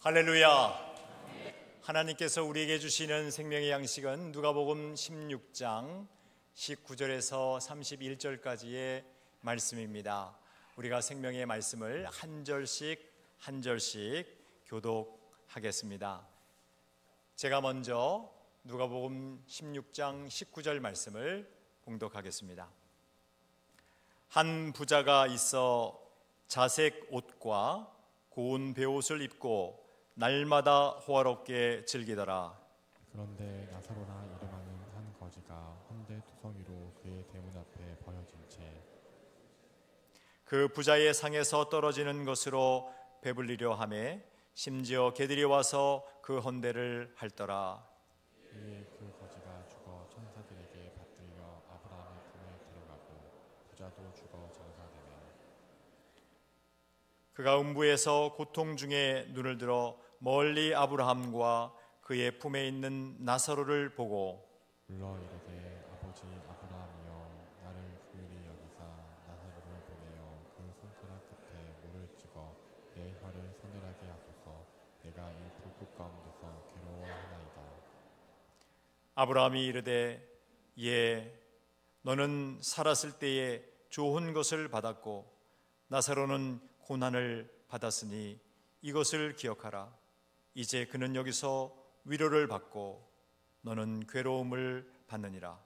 할렐루야. 하나님께서 우리에게 주시는 생명의 양식은 누가복음 16장 19절에서 31절까지의 말씀입니다. 우리가 생명의 말씀을 한 절씩 교독하겠습니다. 제가 먼저 누가복음 16장 19절 말씀을 봉독하겠습니다. 한 부자가 있어 자색 옷과 고운 베옷을 입고 날마다 호화롭게 즐기더라. 그런데 나사로라 이름하는 한 거지가 헌데 투성이로 그의 대문 앞에 버려진 채 그 부자의 상에서 떨어지는 것으로 배불리려 하매 심지어 개들이 와서 그 헌대를 핥더라. 이에 그 거지가 죽어 천사들에게 받들려 아브라함의 품에 들어가고 부자도 죽어 장사되매 그가 음부에서 고통 중에 눈을 들어 멀리 아브라함과 그의 품에 있는 나사로를 보고 물러 이르되 아버지 아브라함이여 나를 긍휼히 여기사 나사로를 보내어 그 손가락 끝에 물을 찍어 내 혀를 서늘하게 하소서. 내가 이 불꽃 가운데서 괴로워하나이다. 아브라함이 이르되 예, 너는 살았을 때에 좋은 것을 받았고 나사로는 고난을 받았으니 이것을 기억하라. 이제 그는 여기서 위로를 받고 너는 괴로움을 받느니라.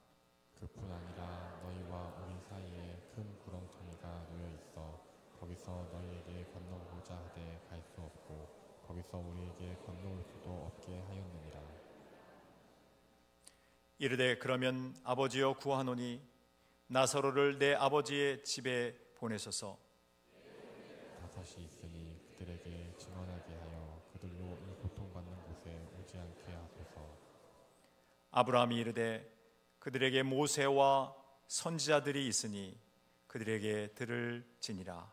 그뿐 아니라 너희와 우리 사이에 큰 구렁텅이가 놓여 있어 거기서 너희에게 건너보자 하되 갈 수 없고 거기서 우리에게 건너올 수도 없게 하였느니라. 이르되 그러면 아버지여 구하노니 나사로를 내 아버지의 집에 보내소서. 다섯이 있으니 그들에게 증언하게 하여 그들로 이 고통받는 곳에 오지 않게 하소서. 아브라함이 이르되 그들에게 모세와 선지자들이 있으니 그들에게 들을지니라.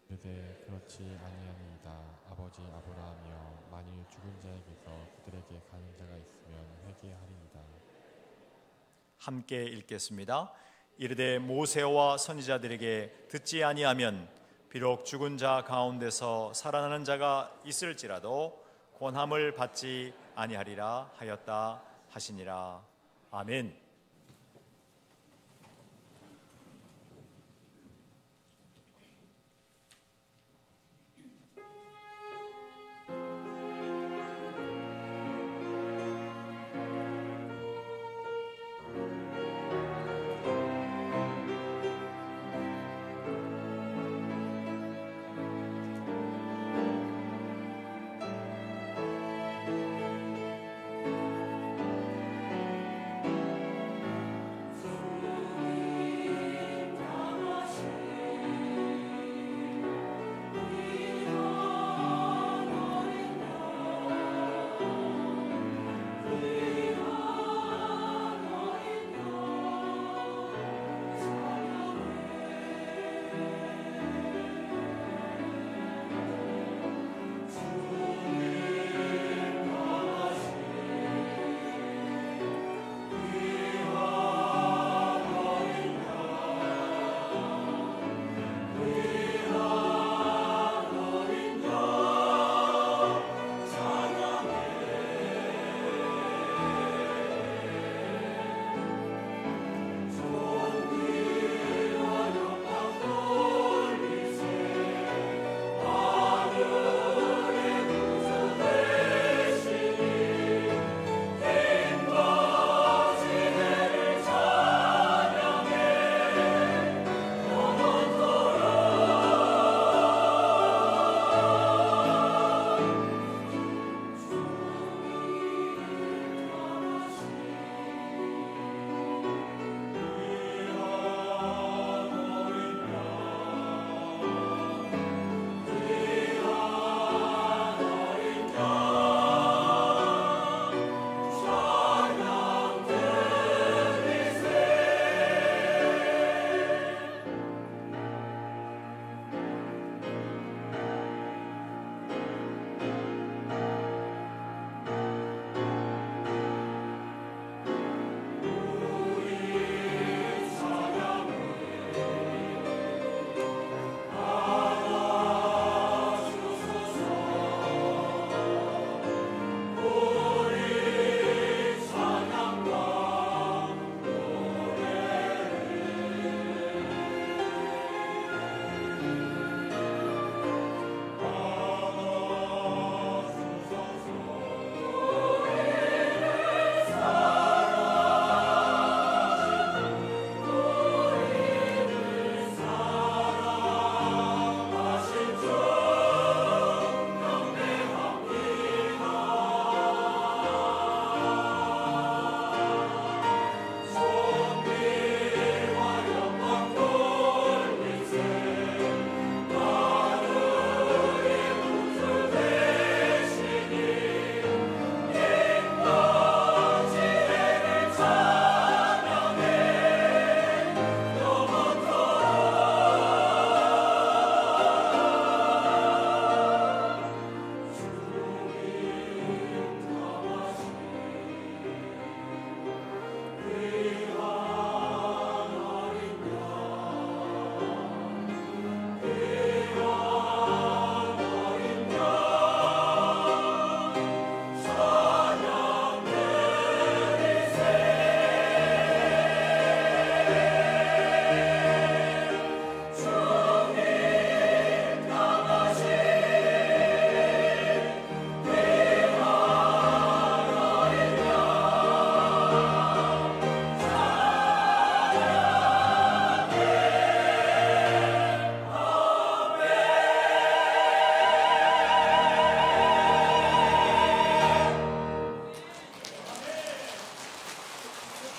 이르되 그렇지 아니하니이다. 아버지 아브라함이여 만일 죽은 자에게서 그들에게 가는 자가 있으면 회개하리이다. 함께 읽겠습니다. 이르되 모세와 선지자들에게 듣지 아니하면 비록 죽은 자 가운데서 살아나는 자가 있을지라도 권함을 받지 아니하리라 하였다 하시니라. 아멘.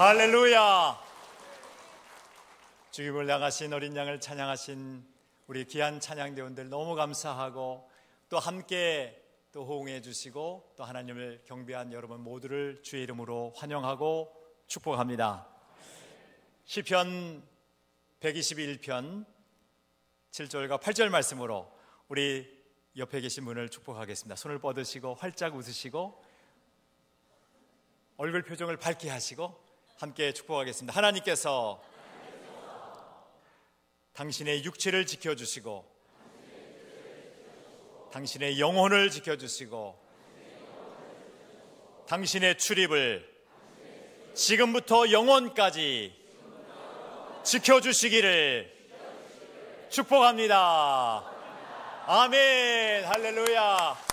할렐루야. 주님을 향하신 어린 양을 찬양하신 우리 귀한 찬양대원들 너무 감사하고, 또 함께 또 호응해 주시고 또 하나님을 경배한 여러분 모두를 주의 이름으로 환영하고 축복합니다. 시편 121편 7절과 8절 말씀으로 우리 옆에 계신 분을 축복하겠습니다. 손을 뻗으시고 활짝 웃으시고 얼굴 표정을 밝게 하시고 함께 축복하겠습니다. 하나님께서 당신의 육체를 지켜주시고 당신의 영혼을 지켜주시고 당신의 출입을 지금부터 영원까지 지켜주시기를 축복합니다. 아멘. 할렐루야.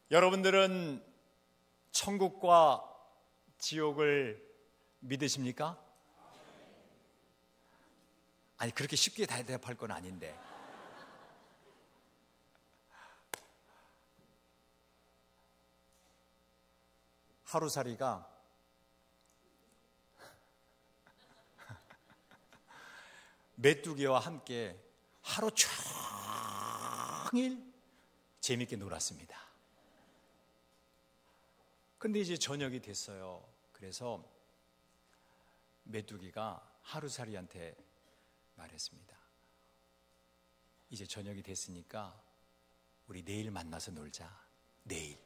여러분들은 천국과 지옥을 믿으십니까? 아니, 그렇게 쉽게 대답할 건 아닌데. 하루살이가 메뚜기와 함께 하루 종일 재밌게 놀았습니다. 근데 이제 저녁이 됐어요. 그래서 메뚜기가 하루살이한테 말했습니다. 이제 저녁이 됐으니까 우리 내일 만나서 놀자. 내일.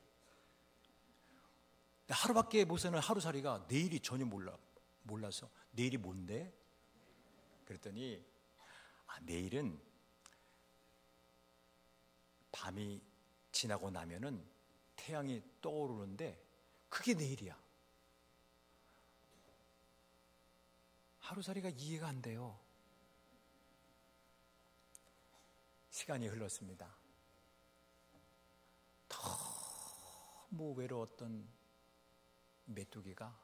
하루밖에 못 사는 하루살이가 내일이 전혀 몰라서 내일이 뭔데? 그랬더니 내일은 밤이 지나고 나면은 태양이 떠오르는데 그게 내일이야. 하루살이가 이해가 안 돼요. 시간이 흘렀습니다. 너무 외로웠던 메뚜기가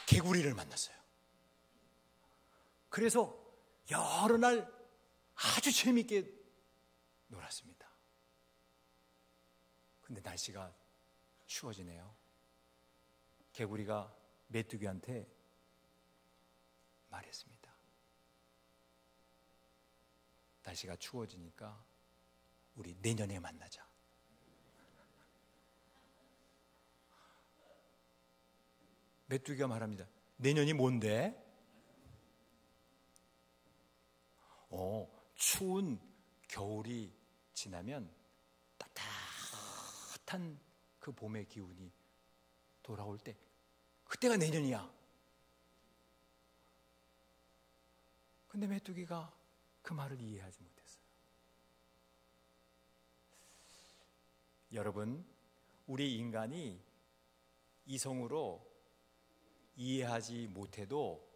개구리를 만났어요. 그래서 여러 날 아주 재미있게 놀았습니다. 근데 날씨가 추워지네요. 개구리가 메뚜기한테 말했습니다. 날씨가 추워지니까 우리 내년에 만나자. 메뚜기가 말합니다. 내년이 뭔데? 추운 겨울이 지나면 따뜻한 그 봄의 기운이 돌아올 때 그때가 내년이야. 근데 메뚜기가 그 말을 이해하지 못했어요. 여러분, 우리 인간이 이성으로 이해하지 못해도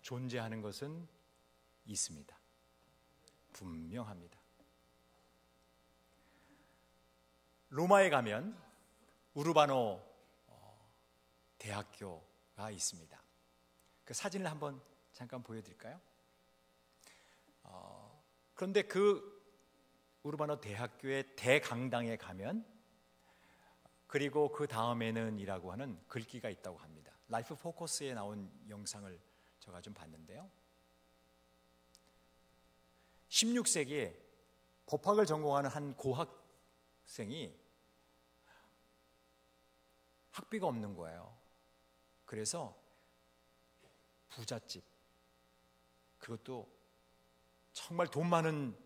존재하는 것은 있습니다. 분명합니다. 로마에 가면 우르바노 대학교가 있습니다. 그 사진을 한번 잠깐 보여드릴까요? 그런데 그 우르바노 대학교의 대강당에 가면, 그리고 그 다음에는 이라고 하는 글귀가 있다고 합니다. 라이프 포커스에 나온 영상을 제가 좀 봤는데요. 16세기에 법학을 전공하는 한 고학생이 학비가 없는 거예요. 그래서 부잣집, 그것도 정말 돈 많은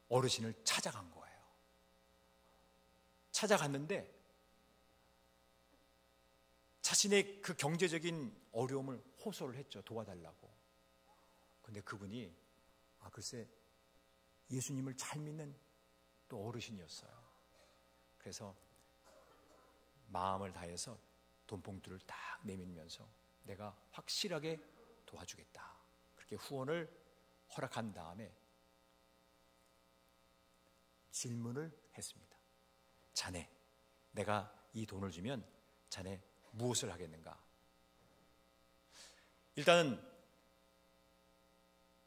어르신을 찾아간 거예요. 찾아갔는데 자신의 그 경제적인 어려움을 호소를 했죠. 도와달라고. 근데 그분이 글쎄 예수님을 잘 믿는 또 어르신이었어요. 그래서 마음을 다해서 돈봉투를 딱 내밀면서 내가 확실하게 도와주겠다, 그렇게 후원을 허락한 다음에 질문을 했습니다. 자네, 내가 이 돈을 주면 자네 무엇을 하겠는가? 일단은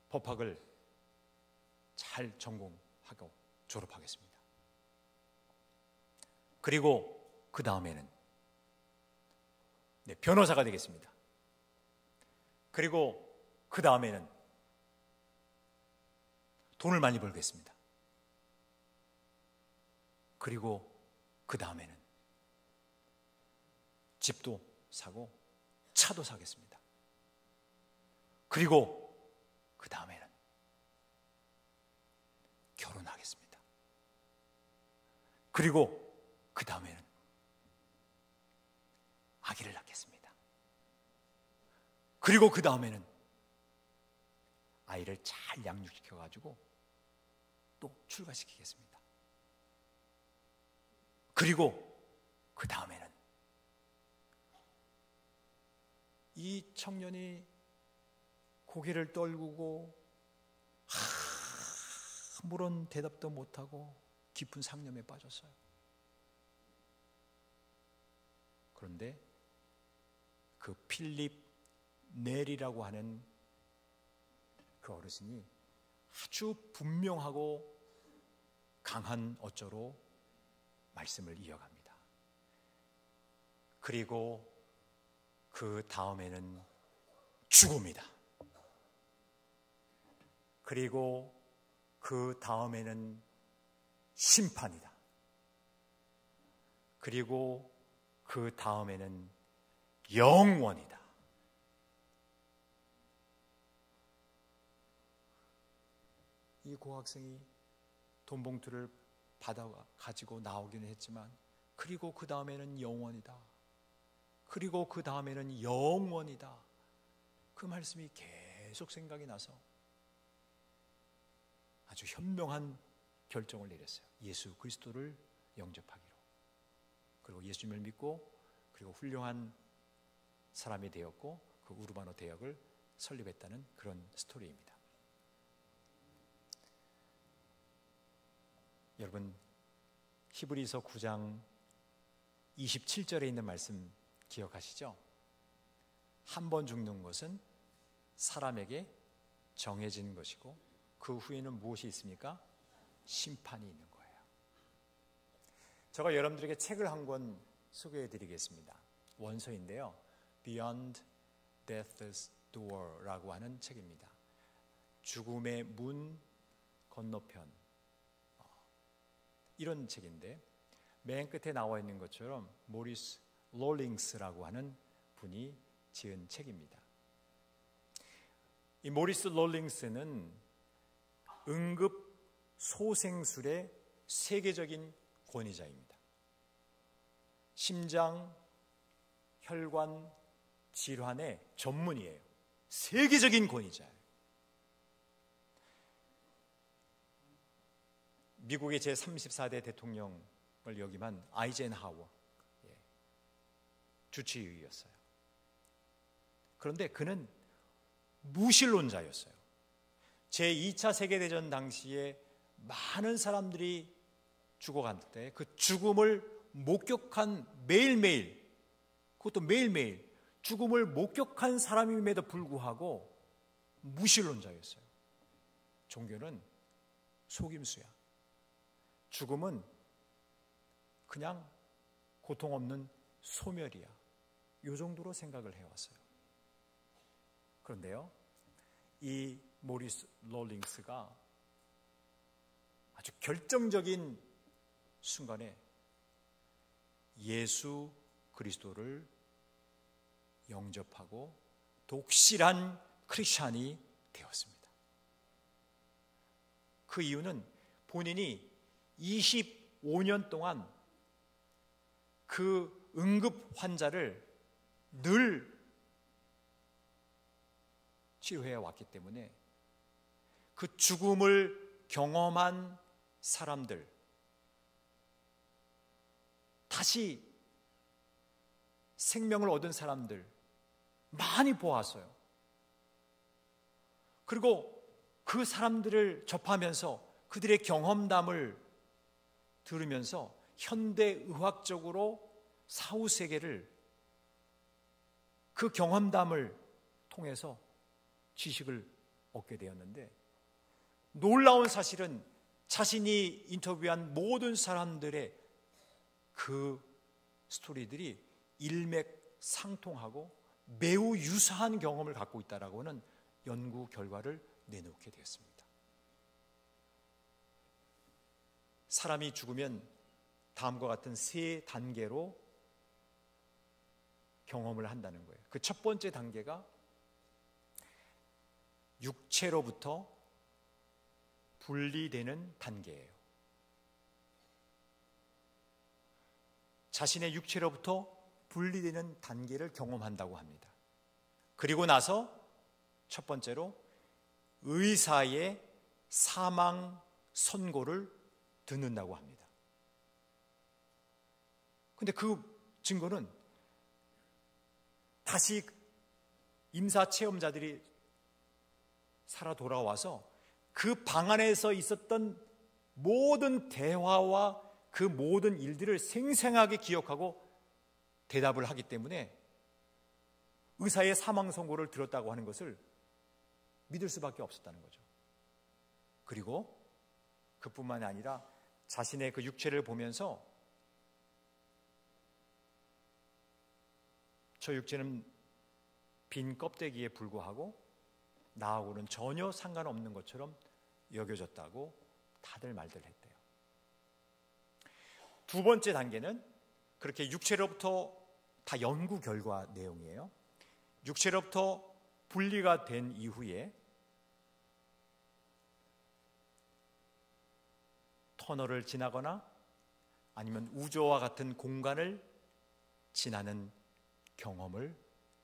법학을 잘 전공하고 졸업하겠습니다. 그리고 그 다음에는 변호사가 되겠습니다. 그리고 그 다음에는 돈을 많이 벌겠습니다. 그리고 그 다음에는 집도 사고 차도 사겠습니다. 그리고 그 다음에는 결혼하겠습니다. 그리고 그 다음에는 아기를 낳겠습니다. 그리고 그 다음에는 아이를 잘 양육시켜가지고 또 출가시키겠습니다. 그리고 그 다음에는 이 청년이 고개를 떨구고 아무런 대답도 못하고 깊은 상념에 빠졌어요. 그런데 그 필립 넬이라고 하는 그 어르신이 아주 분명하고 강한 어조로 말씀을 이어갑니다. 그리고 그 다음에는 죽음이다. 그리고 그 다음에는 심판이다. 그리고 그 다음에는 영원이다. 이 고학생이 돈 봉투를 받아 가지고 나오기는 했지만 그리고 그 다음에는 영원이다. 그리고 그 다음에는 영원이다. 그 말씀이 계속 생각이 나서 아주 현명한 결정을 내렸어요. 예수 그리스도를 영접하기로. 그리고 예수님을 믿고 그리고 훌륭한 사람이 되었고 그 우르바노 대학을 설립했다는 그런 스토리입니다. 여러분, 히브리서 9장 27절에 있는 말씀 기억하시죠? 한 번 죽는 것은 사람에게 정해진 것이고 그 후에는 무엇이 있습니까? 심판이 있는 거예요. 제가 여러분들에게 책을 한 권 소개해 드리겠습니다. 원서인데요. Beyond Death's Door라고 하는 책입니다. 죽음의 문 건너편, 이런 책인데 맨 끝에 나와 있는 것처럼 모리스 롤링스라고 하는 분이 지은 책입니다. 이 모리스 롤링스는 응급 소생술의 세계적인 권위자입니다. 심장, 혈관 질환의 전문이에요. 세계적인 권위자예요. 미국의 제34대 대통령을 역임한 아이젠하워 주치의였어요. 그런데 그는 무신론자였어요. 제2차 세계대전 당시에 많은 사람들이 죽어간 때 그 죽음을 목격한 매일매일, 그것도 매일매일 죽음을 목격한 사람임에도 불구하고 무신론자였어요. 종교는 속임수야. 죽음은 그냥 고통 없는 소멸이야. 이 정도로 생각을 해왔어요. 그런데요, 이 모리스 롤링스가 아주 결정적인 순간에 예수 그리스도를 영접하고 독실한 크리스찬이 되었습니다. 그 이유는 본인이 25년 동안 그 응급 환자를 늘 치료해 왔기 때문에 그 죽음을 경험한 사람들, 다시 생명을 얻은 사람들 많이 보았어요. 그리고 그 사람들을 접하면서 그들의 경험담을 들으면서 현대의학적으로 사후세계를 그 경험담을 통해서 지식을 얻게 되었는데, 놀라운 사실은 자신이 인터뷰한 모든 사람들의 그 스토리들이 일맥상통하고 매우 유사한 경험을 갖고 있다라고 하는 연구 결과를 내놓게 되었습니다. 사람이 죽으면 다음과 같은 3단계로 경험을 한다는 거예요. 그 첫 번째 단계가 육체로부터 분리되는 단계예요. 자신의 육체로부터 분리되는 단계를 경험한다고 합니다. 그리고 나서 첫 번째로 의사의 사망 선고를 듣는다고 합니다. 근데 그 증거는 다시 임사 체험자들이 살아 돌아와서 그 방 안에서 있었던 모든 대화와 그 모든 일들을 생생하게 기억하고 대답을 하기 때문에 의사의 사망 선고를 들었다고 하는 것을 믿을 수밖에 없었다는 거죠. 그리고 그뿐만이 아니라 자신의 그 육체를 보면서 저 육체는 빈 껍데기에 불과하고 나하고는 전혀 상관없는 것처럼 여겨졌다고 다들 말들 했대요. 두 번째 단계는 그렇게 육체로부터 다 연구 결과 내용이에요. 육체로부터 분리가 된 이후에 터널을 지나거나 아니면 우주와 같은 공간을 지나는 경험을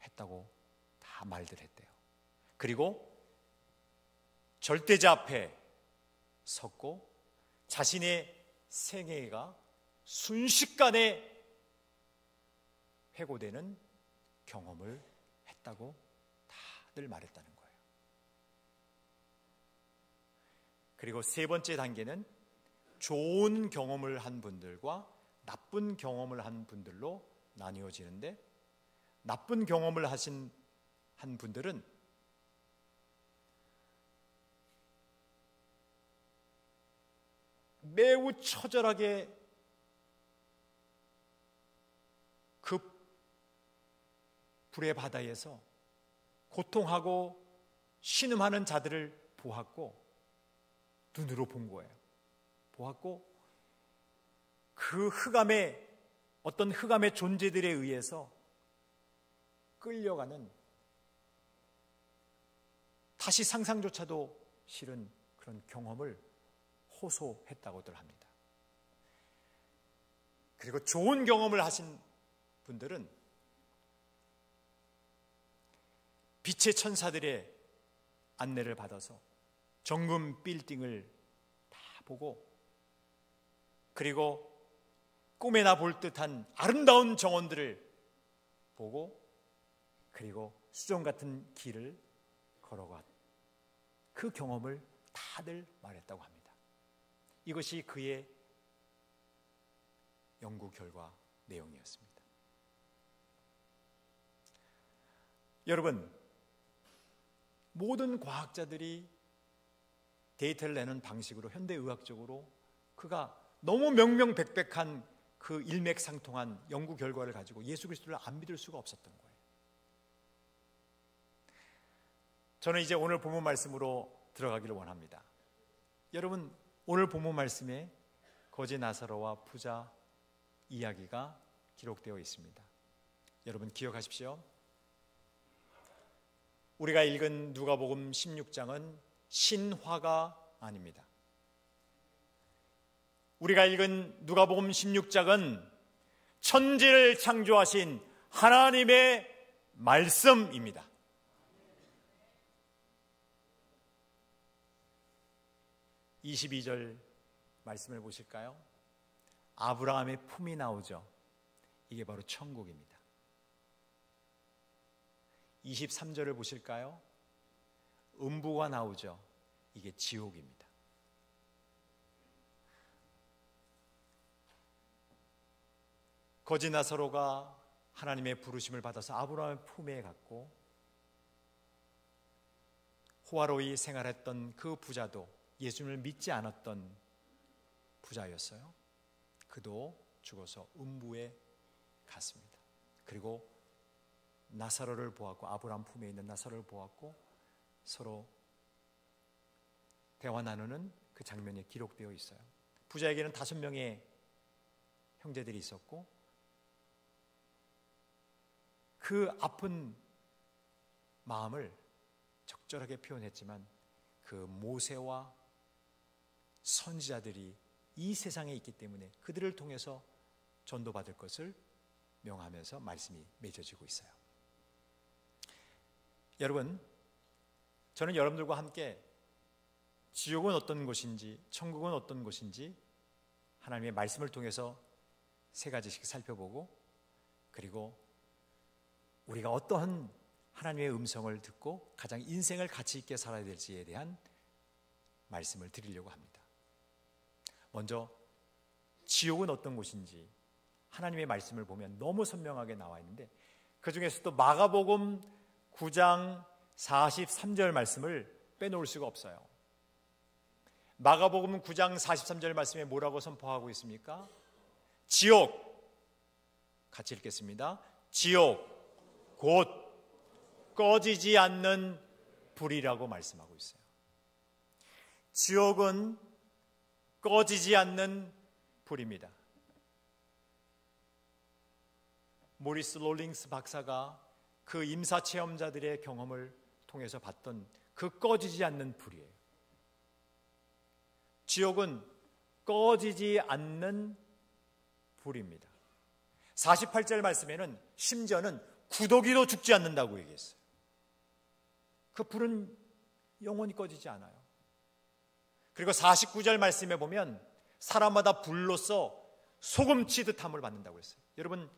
했다고 다 말들 했대요. 그리고 절대자 앞에 섰고 자신의 생애가 순식간에 회고되는 경험을 했다고 다들 말했다는 거예요. 그리고 세 번째 단계는 좋은 경험을 한 분들과 나쁜 경험을 한 분들로 나뉘어지는데, 나쁜 경험을 한 분들은 매우 처절하게 그 불의 바다에서 고통하고 신음하는 자들을 보았고 눈으로 본 거예요. 보았고 그 흑암의 어떤 흑암의 존재들에 의해서 끌려가는, 다시 상상조차도 싫은 그런 경험을 호소했다고들 합니다. 그리고 좋은 경험을 하신 분들은 빛의 천사들의 안내를 받아서 정금 빌딩을 다 보고, 그리고 꿈에나 볼 듯한 아름다운 정원들을 보고, 그리고 수정 같은 길을 걸어간 그 경험을 다들 말했다고 합니다. 이것이 그의 연구 결과 내용이었습니다. 여러분, 모든 과학자들이 데이터를 내는 방식으로 현대의학적으로 그가 너무 명명백백한 그 일맥상통한 연구 결과를 가지고 예수 그리스도를 안 믿을 수가 없었던 거예요. 저는 이제 오늘 본문 말씀으로 들어가기를 원합니다. 여러분, 오늘 본문 말씀에 거지 나사로와 부자 이야기가 기록되어 있습니다. 여러분 기억하십시오. 우리가 읽은 누가복음 16장은 신화가 아닙니다. 우리가 읽은 누가복음 16장은 천지를 창조하신 하나님의 말씀입니다. 22절 말씀을 보실까요? 아브라함의 품이 나오죠. 이게 바로 천국입니다. 23절을 보실까요? 음부가 나오죠. 이게 지옥입니다. 거지 나사로가 하나님의 부르심을 받아서 아브라함의 품에 갔고, 호화로이 생활했던 그 부자도 예수님을 믿지 않았던 부자였어요. 그도 죽어서 음부에 갔습니다. 그리고 나사로를 보았고, 아브라함 품에 있는 나사로를 보았고 서로 대화 나누는 그 장면이 기록되어 있어요. 부자에게는 5명의 형제들이 있었고 그 아픈 마음을 적절하게 표현했지만 그 모세와 선지자들이 이 세상에 있기 때문에 그들을 통해서 전도받을 것을 명하면서 말씀이 맺어지고 있어요. 여러분, 저는 여러분들과 함께 지옥은 어떤 곳인지, 천국은 어떤 곳인지 하나님의 말씀을 통해서 3가지씩 살펴보고, 그리고 우리가 어떠한 하나님의 음성을 듣고 가장 인생을 가치 있게 살아야 될지에 대한 말씀을 드리려고 합니다. 먼저 지옥은 어떤 곳인지 하나님의 말씀을 보면 너무 선명하게 나와 있는데, 그 중에서도 마가복음 9장 43절 말씀을 빼놓을 수가 없어요. 마가복음 9장 43절 말씀에 뭐라고 선포하고 있습니까? 지옥, 같이 읽겠습니다. 지옥 곧 꺼지지 않는 불이라고 말씀하고 있어요. 지옥은 꺼지지 않는 불입니다. 모리스 롤링스 박사가 그 임사체험자들의 경험을 통해서 봤던 그 꺼지지 않는 불이에요. 지옥은 꺼지지 않는 불입니다. 48절 말씀에는 심지어는 구더기도 죽지 않는다고 얘기했어요. 그 불은 영원히 꺼지지 않아요. 그리고 49절 말씀에 보면 사람마다 불로써 소금 치듯함을 받는다고 했어요. 여러분,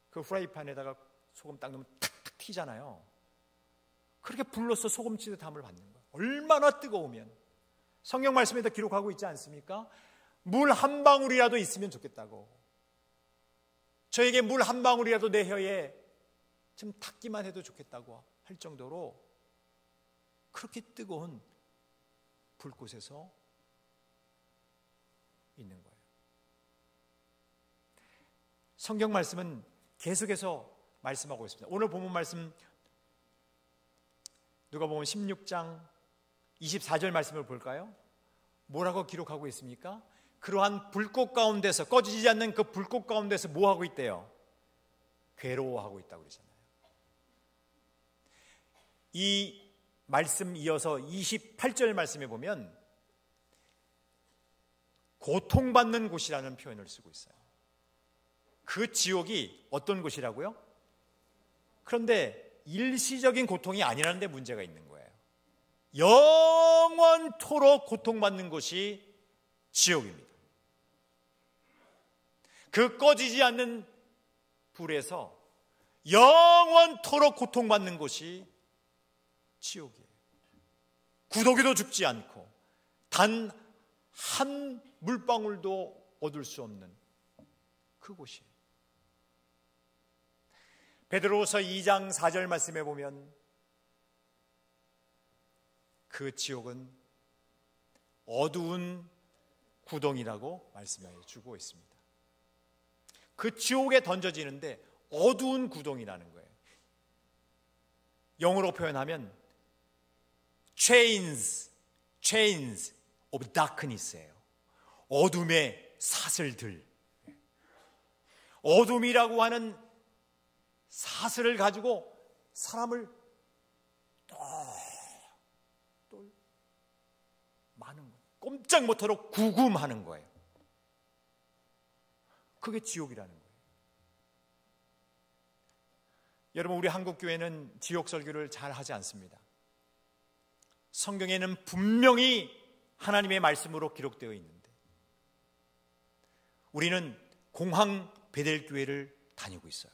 그 프라이팬에다가 소금 딱 넣으면 탁탁 튀잖아요. 그렇게 불로써 소금 치듯함을 받는 거예요. 얼마나 뜨거우면. 성경 말씀에도 기록하고 있지 않습니까? 물 한 방울이라도 있으면 좋겠다고. 저에게 물 한 방울이라도 내 혀에 좀 닿기만 해도 좋겠다고 할 정도로 그렇게 뜨거운 불꽃에서 있는 거예요. 성경 말씀은 계속해서 말씀하고 있습니다. 오늘 본문 말씀 누가복음 16장 24절 말씀을 볼까요? 뭐라고 기록하고 있습니까? 그러한 불꽃 가운데서, 꺼지지 않는 그 불꽃 가운데서 뭐 하고 있대요? 괴로워하고 있다고 그러잖아요. 이 말씀 이어서 28절 말씀에 보면 고통받는 곳이라는 표현을 쓰고 있어요. 그 지옥이 어떤 곳이라고요? 그런데 일시적인 고통이 아니라는 데 문제가 있는 거예요. 영원토록 고통받는 곳이 지옥입니다. 그 꺼지지 않는 불에서 영원토록 고통받는 곳이 지옥이에요. 구더기도 죽지 않고 단 한 물방울도 얻을 수 없는 그곳이에요. 베드로후서 2장 4절 말씀에 보면 그 지옥은 어두운 구덩이라고 말씀해 주고 있습니다. 그 지옥에 던져지는데 어두운 구덩이라는 거예요. 영어로 표현하면 chains of darkness예요. 어둠의 사슬들. 어둠이라고 하는 사슬을 가지고 사람을 또 많은 거예요. 꼼짝 못하도록 구금하는 거예요. 그게 지옥이라는 거예요. 여러분, 우리 한국교회는 지옥 설교를 잘 하지 않습니다. 성경에는 분명히 하나님의 말씀으로 기록되어 있는데 우리는 공항 베델교회를 다니고 있어요.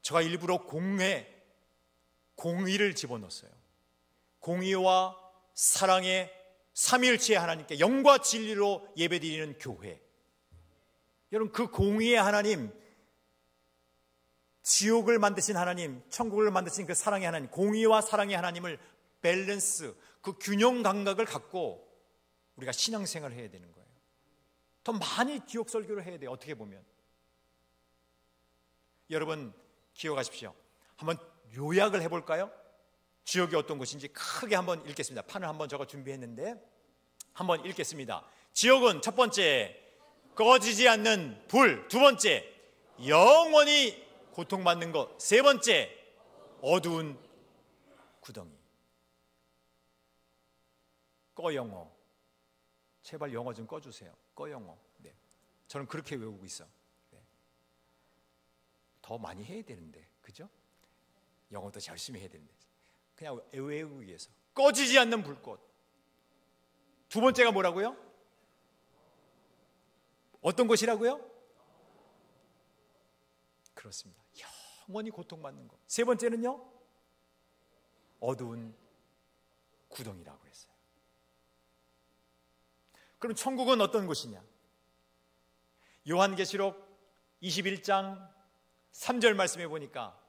제가 일부러 공의를 집어넣었어요. 공의와 사랑의 삼위일체의 하나님께 영과 진리로 예배드리는 교회. 여러분, 그 공의의 하나님, 지옥을 만드신 하나님, 천국을 만드신 그 사랑의 하나님, 공의와 사랑의 하나님을 밸런스, 그 균형 감각을 갖고 우리가 신앙생활을 해야 되는 거예요. 더 많이 기억 설교를 해야 돼요. 어떻게 보면. 여러분 기억하십시오. 한번 요약을 해볼까요? 지옥이 어떤 곳인지 크게 한번 읽겠습니다. 판을 한번 제가 준비했는데 한번 읽겠습니다. 지옥은 첫 번째, 꺼지지 않는 불. 두 번째, 영원히 고통받는 것. 세 번째, 어두운 구덩이. 꺼영어. 제발 영어 좀 꺼주세요. 꺼영어. 네. 저는 그렇게 외우고 있어. 네. 더 많이 해야 되는데, 그죠? 영어도 열심히 해야 되는데 그냥 외우기 위해서. 꺼지지 않는 불꽃. 두 번째가 뭐라고요? 어떤 것이라고요? 그렇습니다. 영원히 고통받는 것. 세 번째는요? 어두운 구덩이라고 했어요. 그럼 천국은 어떤 곳이냐? 요한계시록 21장 3절 말씀해 보니까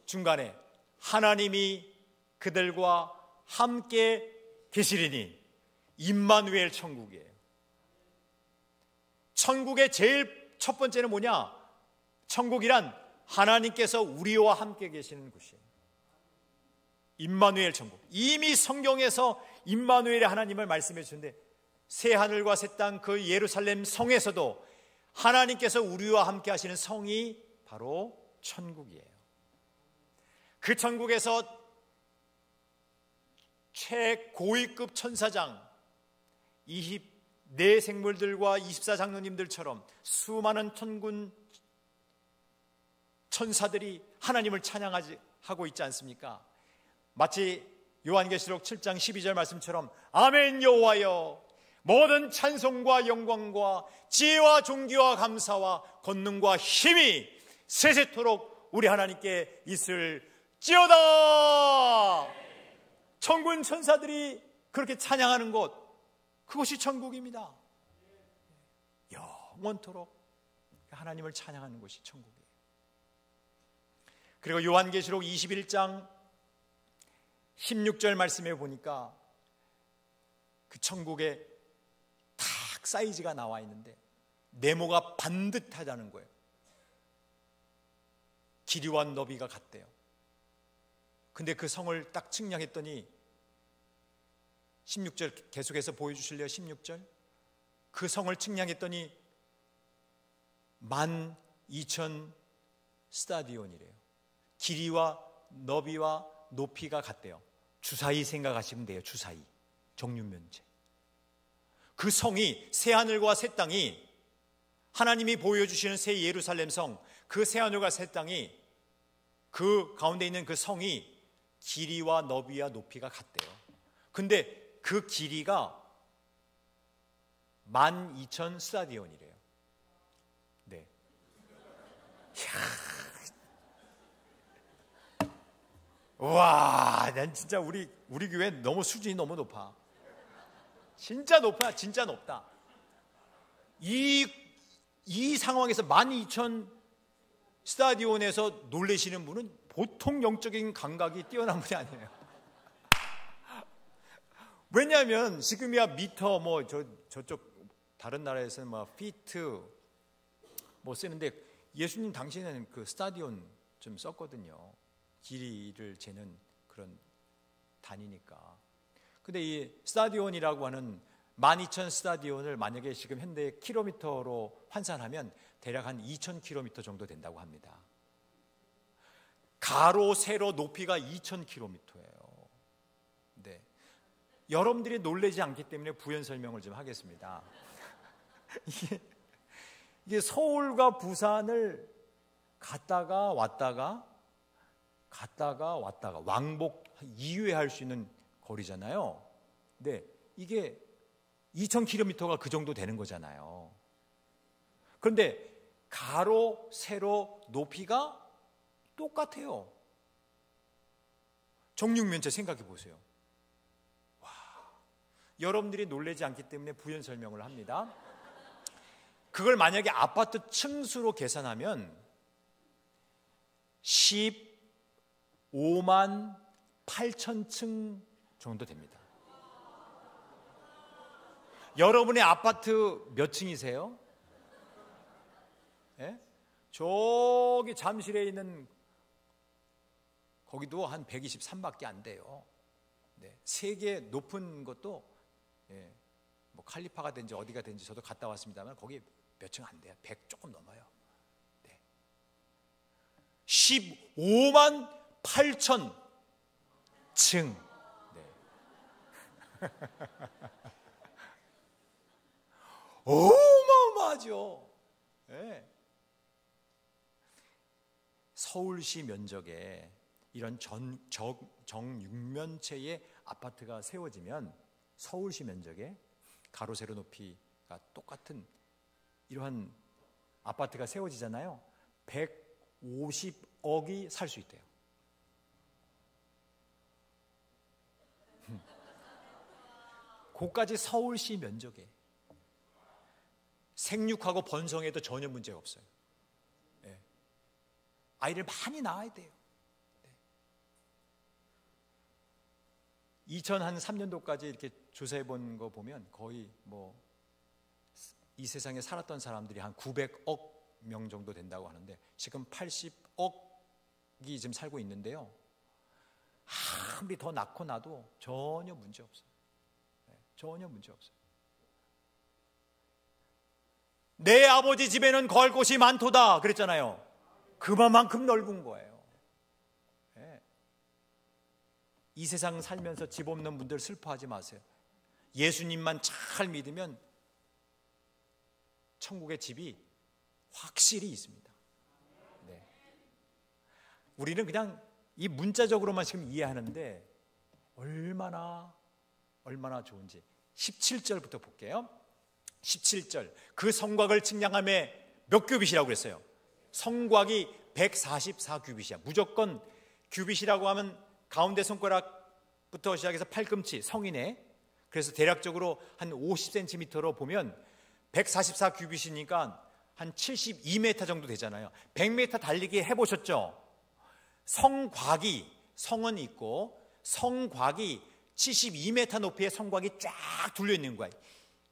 중간에 하나님이 그들과 함께 계시리니 임마누엘 천국이에요. 천국의 제일 첫 번째는 뭐냐? 천국이란 하나님께서 우리와 함께 계시는 곳이에요. 임마누엘 천국. 이미 성경에서 임마누엘의 하나님을 말씀해 주는데 새 하늘과 새 땅 그 예루살렘 성에서도 하나님께서 우리와 함께 하시는 성이 바로 천국이에요. 그 천국에서 최고위급 천사장 24 생물들과 24장로님들처럼 수많은 천군 천사들이 하나님을 찬양하고 있지 않습니까? 마치 요한계시록 7장 12절 말씀처럼 아멘 여호와여 모든 찬송과 영광과 지혜와 존귀와 감사와 권능과 힘이 세세토록 우리 하나님께 있을지어다. 천군 천사들이 그렇게 찬양하는 곳, 그것이 천국입니다. 영원토록 하나님을 찬양하는 곳이 천국이에요. 그리고 요한계시록 21장 16절 말씀에 보니까 그 천국에 탁 사이즈가 나와 있는데 네모가 반듯하다는 거예요. 길이와 너비가 같대요. 근데 그 성을 딱 측량했더니 16절 계속해서 보여주실래요? 16절 그 성을 측량했더니 12,000 스타디온이래요. 길이와 너비와 높이가 같대요. 주사위 생각하시면 돼요. 주사위 정육면체. 그 성이 새하늘과 새 땅이 하나님이 보여주시는 새 예루살렘 성, 그 새하늘과 새 땅이 그 가운데 있는 그 성이 길이와 너비와 높이가 같대요. 근데 그 길이가 12,000 스타디온이래요. 네. 와, 난 진짜 우리 교회 너무 수준이 너무 높아. 진짜 높아, 진짜 높다. 이 상황에서 12,000 스타디온에서 놀라시는 분은 보통 영적인 감각이 뛰어난 분이 아니에요. 왜냐하면 지금이야 미터 뭐 저쪽 다른 나라에서는 뭐 피트 뭐 쓰는데 예수님 당시에는 그 스타디온 좀 썼거든요. 길이를 재는 그런 단위니까. 근데 이 스타디온이라고 하는 12,000 스타디온을 만약에 지금 현대 킬로미터로 환산하면 대략 한 2,000km 정도 된다고 합니다. 가로 세로 높이가 2,000km예요. 네. 여러분들이 놀라지 않기 때문에 부연 설명을 좀 하겠습니다. 이게 서울과 부산을 갔다가 왔다가 왕복 2회 할 수 있는 거리잖아요. 근데 이게 2,000km가 그 정도 되는 거잖아요. 그런데 가로, 세로, 높이가 똑같아요. 정육면체 생각해 보세요. 와, 여러분들이 놀라지 않기 때문에 부연 설명을 합니다. 그걸 만약에 아파트 층수로 계산하면 15만 8천 층 정도 됩니다. 여러분의 아파트 몇 층이세요? 예? 저기 잠실에 있는 거기도 한 123밖에 안 돼요. 네. 세계 높은 것도 예, 뭐 칼리파가 된지 어디가 된지 저도 갔다 왔습니다만 거기 몇 층 안 돼요. 100 조금 넘어요. 네. 15만 8천 층. 네. 어마어마하죠. 네. 서울시 면적에 이런 정육면체의 아파트가 세워지면 서울시 면적에 가로 세로 높이가 똑같은 이러한 아파트가 세워지잖아요. 150억이 살 수 있대요. 그까지 서울시 면적에 생육하고 번성해도 전혀 문제가 없어요. 네. 아이를 많이 낳아야 돼요. 네. 2003년도까지 이렇게 조사해 본 거 보면 거의 뭐 이 세상에 살았던 사람들이 한 900억 명 정도 된다고 하는데 지금 80억이 지금 살고 있는데요. 아무리 더 낳고 나도 전혀 문제 없어요. 네. 전혀 문제 없어요. 내 아버지 집에는 거할 곳이 많도다 그랬잖아요. 그만큼 넓은 거예요. 네. 이 세상 살면서 집 없는 분들 슬퍼하지 마세요. 예수님만 잘 믿으면 천국의 집이 확실히 있습니다. 네. 우리는 그냥 이 문자적으로만 지금 이해하는데 얼마나 좋은지 17절부터 볼게요. 17절 그 성곽을 측량함에 몇 규빗이라고 그랬어요? 성곽이 144규빗이야. 무조건 규빗이라고 하면 가운데 손가락부터 시작해서 팔꿈치 성이네. 그래서 대략적으로 한 50cm로 보면 144규빗이니까 한 72m 정도 되잖아요. 100m 달리기 해보셨죠? 성곽이 성은 있고 성곽이 72m 높이의 성곽이 쫙 둘려 있는 거예요.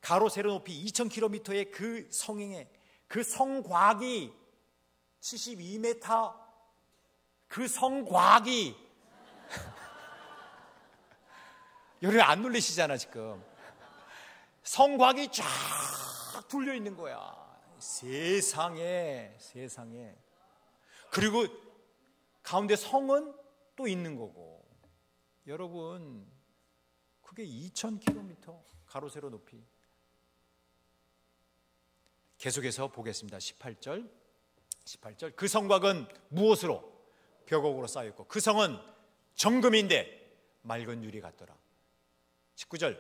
가로 세로 높이 2000km의 그 성행에 그 성곽이 72m 그 성곽이 여러분 안 놀리시잖아 지금. 성곽이 쫙 둘려 있는 거야. 세상에. 그리고 가운데 성은 또 있는 거고. 여러분 그게 2000km 가로 세로 높이. 계속해서 보겠습니다. 18절 그 성곽은 무엇으로? 벽옥으로 쌓여있고 그 성은 정금인데 맑은 유리 같더라. 19절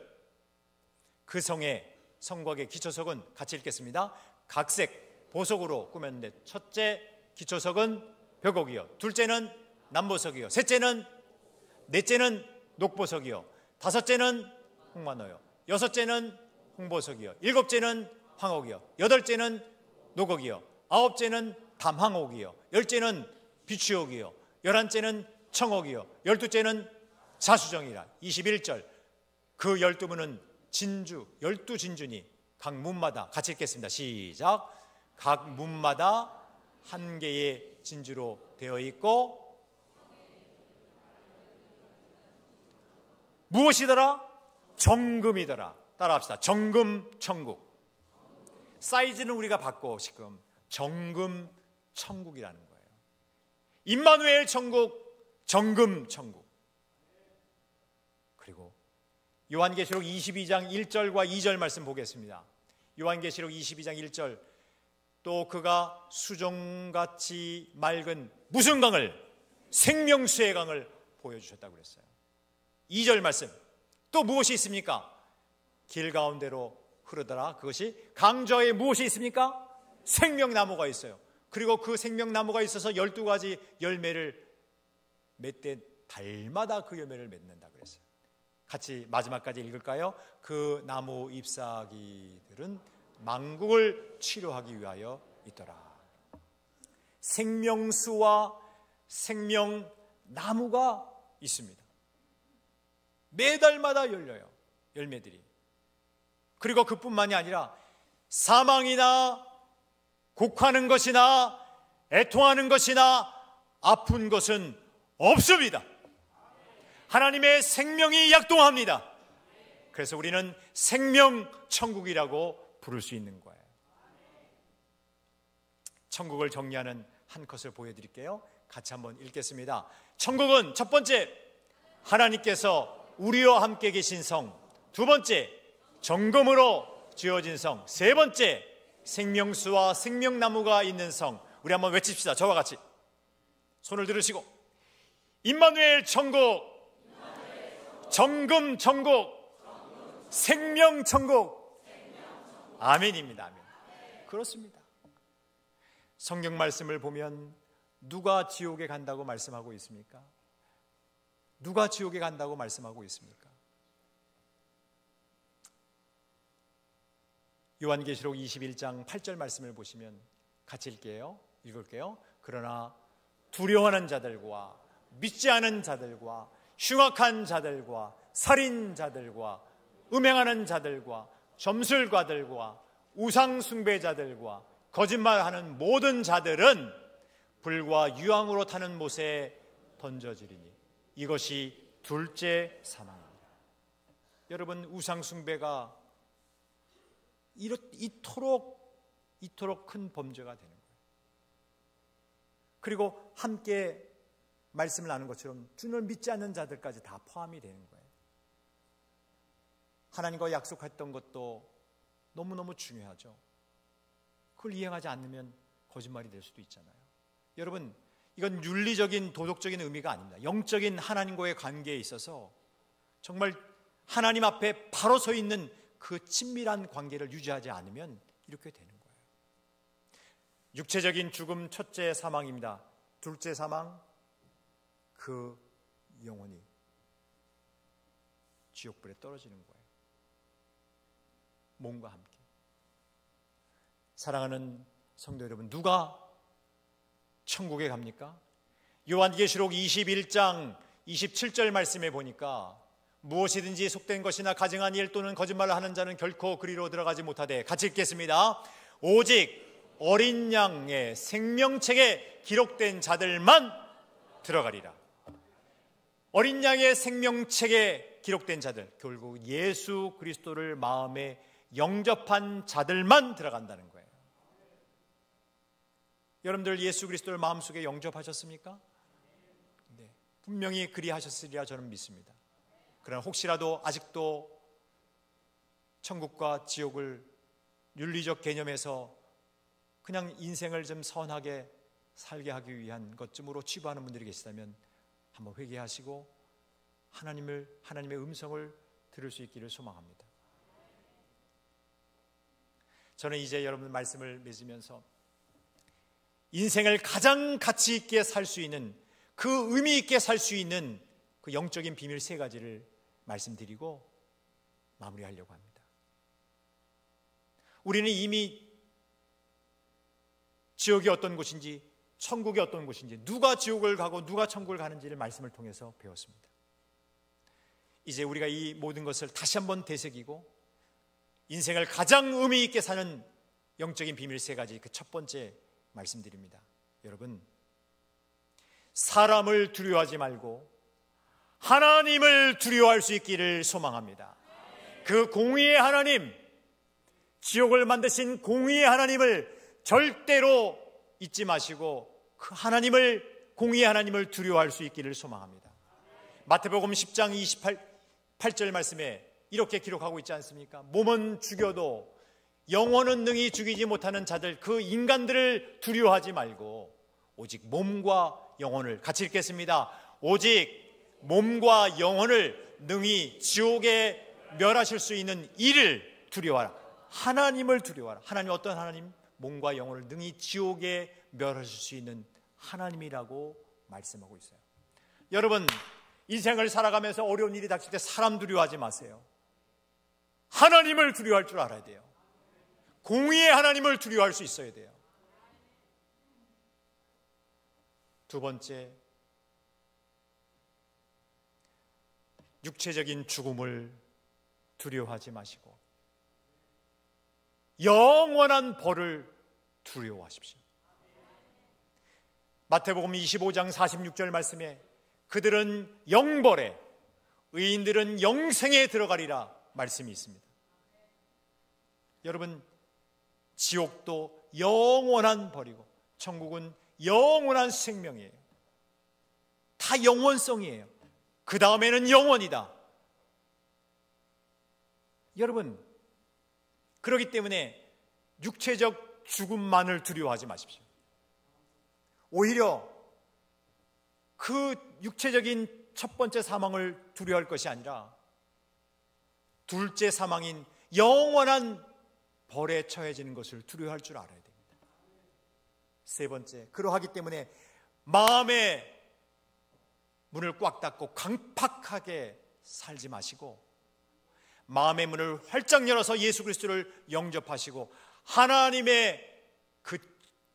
그 성곽의 기초석은 같이 읽겠습니다. 각색 보석으로 꾸몄는데 첫째 기초석은 벽옥이요, 둘째는 남보석이요, 넷째는 녹보석이요, 다섯째는 홍만호요, 여섯째는 홍보석이요, 일곱째는 황옥이요, 여덟째는 녹옥이요, 아홉째는 담황옥이요, 열째는 비추옥이요, 열한째는 청옥이요, 열두째는 자수정이라. 21절 그 12문은 진주, 12진주니 각 문마다 같이 읽겠습니다. 시작. 각 문마다 한 개의 진주로 되어 있고 무엇이더라? 정금이더라. 따라합시다. 정금 천국. 사이즈는 우리가 받고 지금 정금 천국이라는 거예요. 임마누엘 천국, 정금 천국. 그리고 요한계시록 22장 1절과 2절 말씀 보겠습니다. 요한계시록 22장 1절 또 그가 수정같이 맑은 무슨 강을? 생명수의 강을 보여주셨다고 그랬어요. 2절 말씀 또 무엇이 있습니까? 길 가운데로 흐르더라. 그것이 강저에 무엇이 있습니까? 생명나무가 있어요. 그리고 그 생명나무가 있어서 12가지 열매를 맺되 달마다 그 열매를 맺는다 그랬어요. 같이 마지막까지 읽을까요? 그 나무 잎사귀들은 만국을 치료하기 위하여 있더라. 생명수와 생명나무가 있습니다. 매달마다 열려요. 열매들이. 그리고 그뿐만이 아니라 사망이나 곡하는 것이나 애통하는 것이나 아픈 것은 없습니다. 하나님의 생명이 약동합니다. 그래서 우리는 생명천국이라고 부를 수 있는 거예요. 천국을 정리하는 한 컷을 보여드릴게요. 같이 한번 읽겠습니다. 천국은 첫 번째, 하나님께서 우리와 함께 계신 성. 두 번째, 정금으로 지어진 성. 세 번째, 생명수와 생명나무가 있는 성. 우리 한번 외칩시다. 저와 같이 손을 들으시고, 임마누엘 천국, 정금 천국, 생명 천국. 아멘입니다. 아멘. 그렇습니다. 성경 말씀을 보면 누가 지옥에 간다고 말씀하고 있습니까? 누가 지옥에 간다고 말씀하고 있습니까? 요한계시록 21장 8절 말씀을 보시면 같이 읽을게요. 그러나 두려워하는 자들과 믿지 않은 자들과 흉악한 자들과 살인자들과 음행하는 자들과 점술가들과 우상숭배자들과 거짓말하는 모든 자들은 불과 유황으로 타는 못에 던져지리니 이것이 둘째 사망입니다. 여러분, 우상숭배가 이토록 큰 범죄가 되는 거예요. 그리고 함께 말씀을 나눈 것처럼 주를 믿지 않는 자들까지 다 포함이 되는 거예요. 하나님과 약속했던 것도 너무너무 중요하죠. 그걸 이행하지 않으면 거짓말이 될 수도 있잖아요. 여러분, 이건 윤리적인 도덕적인 의미가 아닙니다. 영적인 하나님과의 관계에 있어서 정말 하나님 앞에 바로 서 있는 그 친밀한 관계를 유지하지 않으면 이렇게 되는 거예요. 육체적인 죽음 첫째 사망입니다. 둘째 사망, 그 영혼이 지옥불에 떨어지는 거예요. 몸과 함께. 사랑하는 성도 여러분, 누가 천국에 갑니까? 요한계시록 21장 27절 말씀에 보니까 무엇이든지 속된 것이나 가증한 일 또는 거짓말을 하는 자는 결코 그리로 들어가지 못하되, 같이 읽겠습니다. 오직 어린 양의 생명책에 기록된 자들만 들어가리라. 어린 양의 생명책에 기록된 자들, 결국 예수 그리스도를 마음에 영접한 자들만 들어간다는 거예요. 여러분들 예수 그리스도를 마음속에 영접하셨습니까? 네, 분명히 그리하셨으리라 저는 믿습니다. 그러나 혹시라도 아직도 천국과 지옥을 윤리적 개념에서 그냥 인생을 좀 선하게 살게 하기 위한 것쯤으로 치부하는 분들이 계시다면 한번 회개하시고 하나님의 음성을 들을 수 있기를 소망합니다. 저는 이제 여러분 말씀을 맺으면서 인생을 가장 가치 있게 살 수 있는, 그 의미 있게 살 수 있는 그 영적인 비밀 세 가지를 말씀드리고 마무리하려고 합니다. 우리는 이미 지옥이 어떤 곳인지, 천국이 어떤 곳인지, 누가 지옥을 가고 누가 천국을 가는지를 말씀을 통해서 배웠습니다. 이제 우리가 이 모든 것을 다시 한번 되새기고 인생을 가장 의미 있게 사는 영적인 비밀 세 가지, 그 첫 번째 말씀드립니다. 여러분, 사람을 두려워하지 말고 하나님을 두려워할 수 있기를 소망합니다. 그 공의의 하나님, 지옥을 만드신 공의의 하나님을 절대로 잊지 마시고 그 하나님을, 공의의 하나님을 두려워할 수 있기를 소망합니다. 마태복음 10장 28절 말씀에 이렇게 기록하고 있지 않습니까? 몸은 죽여도 영혼은 능히 죽이지 못하는 자들, 그 인간들을 두려워하지 말고 오직 몸과 영혼을, 같이 읽겠습니다. 오직 몸과 영혼을 능히 지옥에 멸하실 수 있는 이를 두려워하라. 하나님을 두려워하라. 하나님, 어떤 하나님? 몸과 영혼을 능히 지옥에 멸하실 수 있는 하나님이라고 말씀하고 있어요. 여러분, 인생을 살아가면서 어려운 일이 닥칠 때 사람 두려워하지 마세요. 하나님을 두려워할 줄 알아야 돼요. 공의의 하나님을 두려워할 수 있어야 돼요. 두 번째, 육체적인 죽음을 두려워하지 마시고 영원한 벌을 두려워하십시오. 마태복음 25장 46절 말씀에 그들은 영벌에, 의인들은 영생에 들어가리라 말씀이 있습니다. 여러분, 지옥도 영원한 벌이고 천국은 영원한 생명이에요. 다 영원성이에요. 그 다음에는 영원이다. 여러분, 그렇기 때문에 육체적 죽음만을 두려워하지 마십시오. 오히려 그 육체적인 첫 번째 사망을 두려워할 것이 아니라 둘째 사망인 영원한 벌에 처해지는 것을 두려워할 줄 알아야 됩니다. 세 번째, 그러하기 때문에 마음의 문을 꽉 닫고 강팍하게 살지 마시고 마음의 문을 활짝 열어서 예수 그리스도를 영접하시고 하나님의 그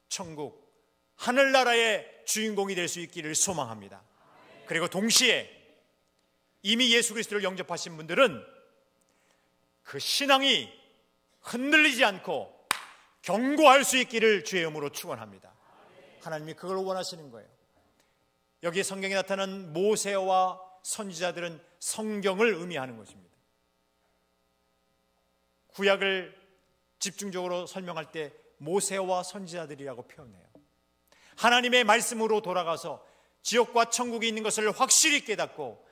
천국, 하늘나라의 주인공이 될 수 있기를 소망합니다. 그리고 동시에 이미 예수 그리스도를 영접하신 분들은 그 신앙이 흔들리지 않고 견고할 수 있기를 주의 이름으로 축원합니다. 하나님이 그걸 원하시는 거예요. 여기 성경에 나타난 모세와 선지자들은 성경을 의미하는 것입니다. 구약을 집중적으로 설명할 때 모세와 선지자들이라고 표현해요. 하나님의 말씀으로 돌아가서 지옥과 천국이 있는 것을 확실히 깨닫고,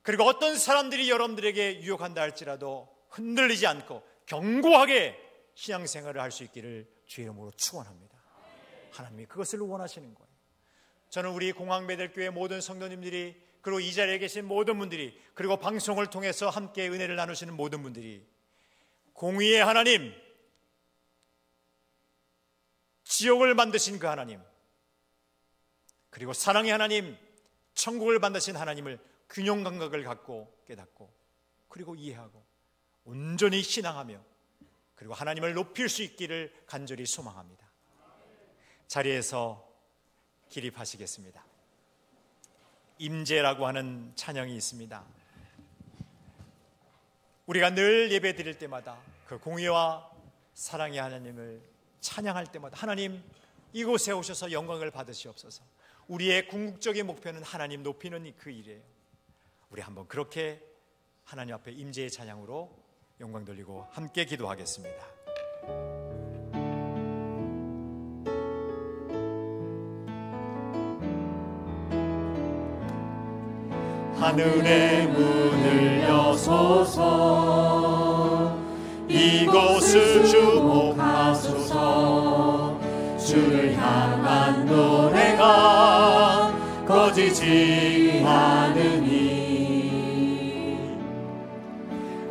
그리고 어떤 사람들이 여러분들에게 유혹한다 할지라도 흔들리지 않고 견고하게 신앙생활을 할 수 있기를 주의 이름으로 축원합니다. 하나님이 그것을 원하시는 거예요. 저는 우리 공항배들교회 모든 성도님들이, 그리고 이 자리에 계신 모든 분들이, 그리고 방송을 통해서 함께 은혜를 나누시는 모든 분들이 공의의 하나님, 지옥을 만드신 그 하나님, 그리고 사랑의 하나님, 천국을 만드신 하나님을 균형 감각을 갖고 깨닫고, 그리고 이해하고 온전히 신앙하며, 그리고 하나님을 높일 수 있기를 간절히 소망합니다. 자리에서 기립하시겠습니다. 임재라고 하는 찬양이 있습니다. 우리가 늘 예배 드릴 때마다 그 공의와 사랑의 하나님을 찬양할 때마다 하나님 이곳에 오셔서 영광을 받으시옵소서. 우리의 궁극적인 목표는 하나님 높이는 그 일이에요. 우리 한번 그렇게 하나님 앞에 임재의 찬양으로 영광 돌리고 함께 기도하겠습니다. 하늘의 문을 여소서, 이곳을 주목하소서. 주를 향한 노래가 꺼지지 않으니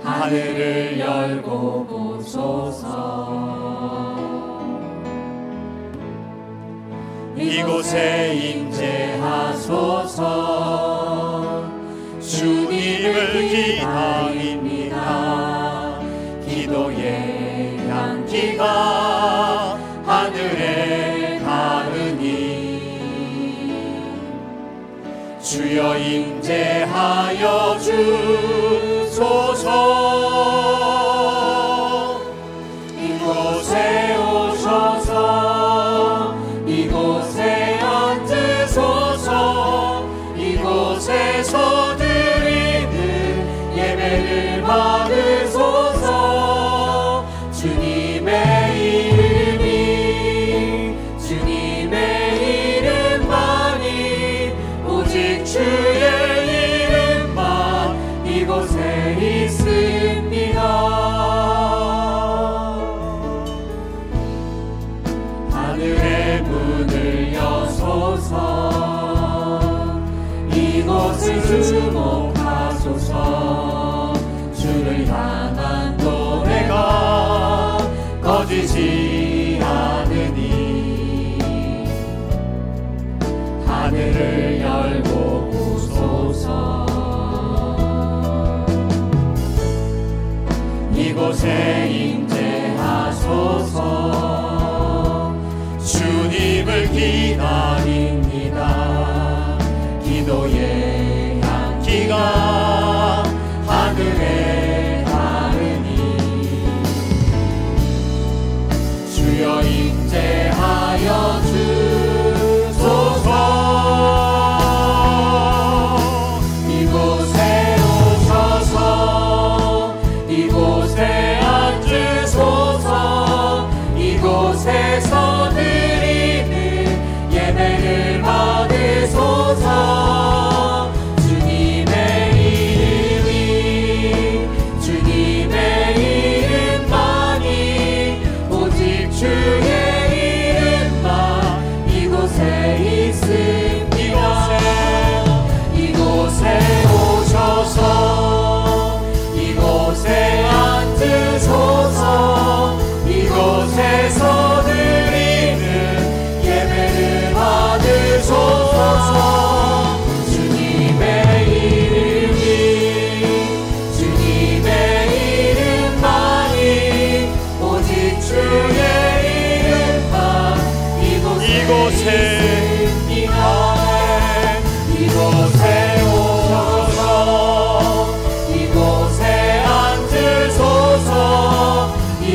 하늘을 열고 보소서. 이곳에 임재하소서. 주님을 기다립니다. 기도의 향기가 하늘에 닿으니 주여 임재하여 주소서. 이곳에 오셔서 이곳에 앉으소서. 이곳에서 드리는 예배를 받으소서. 주님의 이름만이, 오직 주의 이름만 이곳에 있습니다. 하늘의 문을 여소서. 이곳을 주목하소서. 주를 향한 노래가 꺼지지 않으니 하늘을 열고 보소서. 이곳에 임재하소서. 주님을 기다립니다. 기도의 향기가 하늘에 닿으니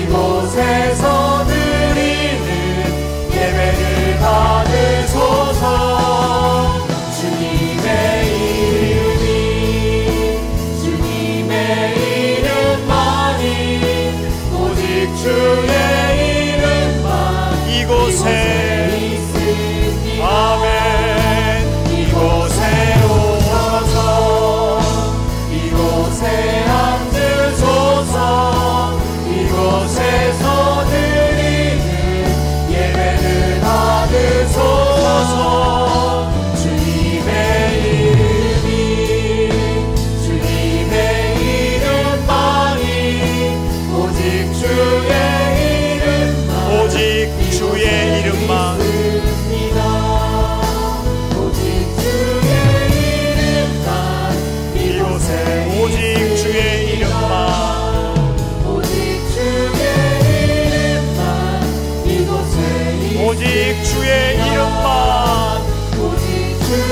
이곳에서 드리는 예배를 받으소서. 주님의 이름이 주님의 이름만이 오직 주의 이름만 이곳에 있습니다. 아멘. 이곳에 오셔서 이곳에 앉으소서. 이곳에서 드리는 예배를 받으소서. 주님의 이름이 주님의 이름만이 오직 주의 이름만 오직 주의 이름만 오직 주의 이름만 이곳에 오직 주의 이름만 오직 주의 이름만 이곳에 오직 주의 이름만 오직 주의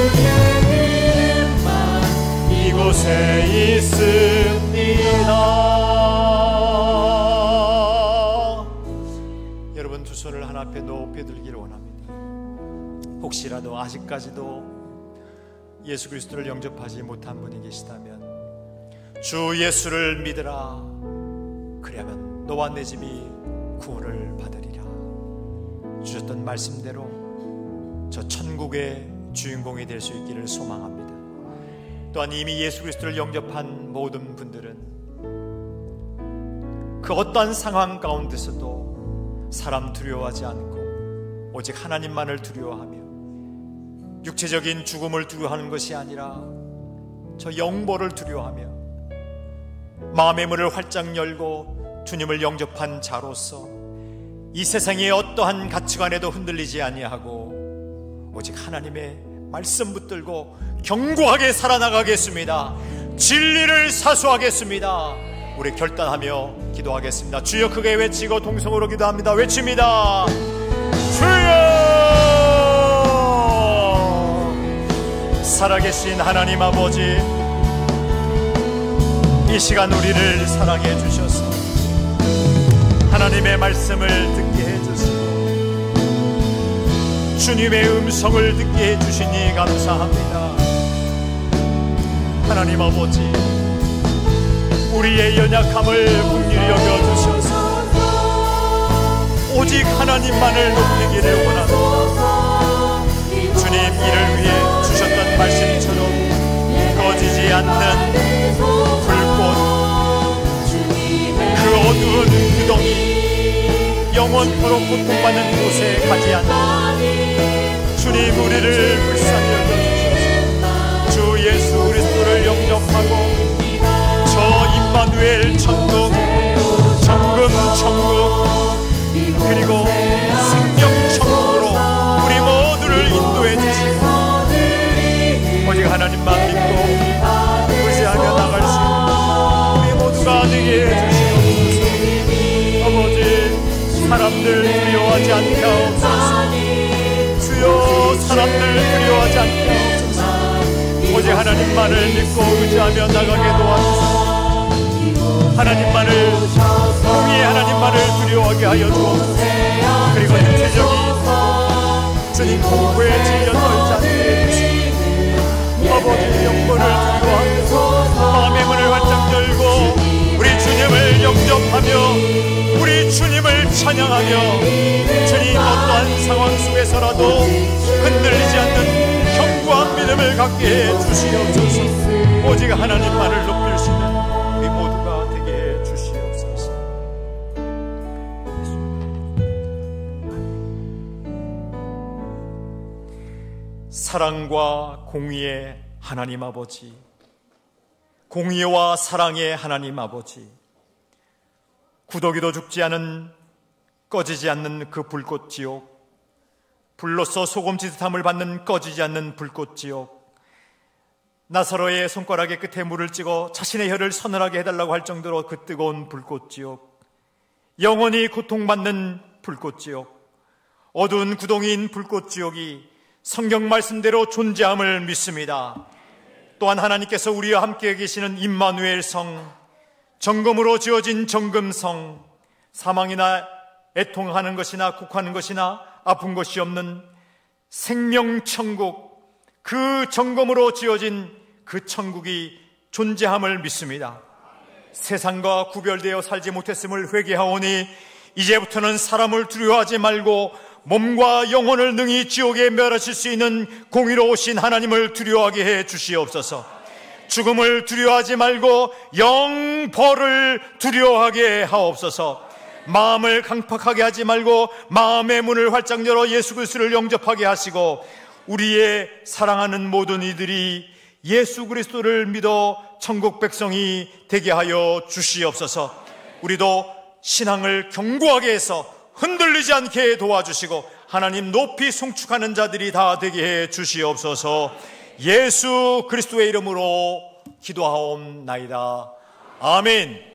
이름만 이곳에 있습니다. 여러분 두 손을 하나 앞에 높이 들기를 원합니다. 혹시라도 아직까지도 예수 그리스도를 영접하지 못한 분이 계시다면 주 예수를 믿으라. 그리하면 너와 내 집이 구원을 받으리라. 주셨던 말씀대로 저 천국의 주인공이 될 수 있기를 소망합니다. 또한 이미 예수 그리스도를 영접한 모든 분들은 그 어떠한 상황 가운데서도 사람 두려워하지 않고 오직 하나님만을 두려워하며 육체적인 죽음을 두려워하는 것이 아니라 저 영보를 두려워하며 마음의 문을 활짝 열고 주님을 영접한 자로서 이 세상의 어떠한 가치관에도 흔들리지 아니하고 오직 하나님의 말씀 붙들고 견고하게 살아나가겠습니다. 진리를 사수하겠습니다. 우리 결단하며 기도하겠습니다. 주여 크게 외치고 동성으로 기도합니다. 외칩니다. 주여! 살아계신 하나님 아버지, 이 시간 우리를 사랑해 주셔서 하나님의 말씀을 듣게 해주시고 주님의 음성을 듣게 해주시니 감사합니다. 하나님 아버지, 우리의 연약함을 긍휼히 여겨주셔서 오직 하나님만을 높이기를 원합니다. 주님 이를 위해 주셨던 말씀처럼 꺼지지 않는 불꽃, 그 어두운 구덩이, 영원토록 고통받는 곳에 가지 않는 주님 우리를 불쌍히 여겨주셔서 주 예수 그리스도를 영접하고 저 임마누엘 천국, 정금 천국, 그리고 생명 천국으로 우리 모두를 인도해 주시고 오직 하나님만 믿고 의지하며 나갈 수 있는 우리 모두가 되게 해주시옵소서. 아버지, 사람들 두려워하지 않게 하옵소서. 주여, 사람들 두려워하지 않게 하옵소서. 오직 하나님만을 믿고 의지하며 나가게 도와주소서. 하나님만을, 공의의 하나님만을 두려워하게 하여 주옵소서. 그리고 육체적인 주님 공포에 질려 떨지 않게 해주시고 아버지의 영광을 두려워하며 마음의 문을 활짝 열고 우리 주님을 영접하며 우리 주님을 찬양하며 주님 어떠한 상황 속에서라도 흔들리지 않는 견고한 믿음을 갖게 해 주시옵소서. 오직 하나님만을 높일 수 있는 우리 모두가 되게 해 주시옵소서. 사랑과 공의의 하나님 아버지, 공의와 사랑의 하나님 아버지, 구더기도 죽지 않은, 꺼지지 않는 그 불꽃 지옥, 불로써 소금지듯함을 받는 꺼지지 않는 불꽃 지옥, 나사로의 손가락의 끝에 물을 찍어 자신의 혀를 서늘하게 해달라고 할 정도로 그 뜨거운 불꽃 지옥, 영원히 고통받는 불꽃 지옥, 어두운 구덩이인 불꽃 지옥이 성경 말씀대로 존재함을 믿습니다. 또한 하나님께서 우리와 함께 계시는 임마누엘 성, 정금으로 지어진 정금성, 사망이나 애통하는 것이나 국하는 것이나 아픈 것이 없는 생명천국, 그 정금으로 지어진 그 천국이 존재함을 믿습니다. 세상과 구별되어 살지 못했음을 회개하오니 이제부터는 사람을 두려워하지 말고 몸과 영혼을 능히 지옥에 멸하실 수 있는 공의로우신 하나님을 두려워하게 해 주시옵소서. 죽음을 두려워하지 말고 영벌을 두려워하게 하옵소서. 마음을 강팍하게 하지 말고 마음의 문을 활짝 열어 예수 그리스도를 영접하게 하시고, 우리의 사랑하는 모든 이들이 예수 그리스도를 믿어 천국 백성이 되게 하여 주시옵소서. 우리도 신앙을 견고하게 해서 흔들리지 않게 도와주시고 하나님 높이 송축하는 자들이 다 되게 해 주시옵소서. 예수 그리스도의 이름으로 기도하옵나이다. 아멘.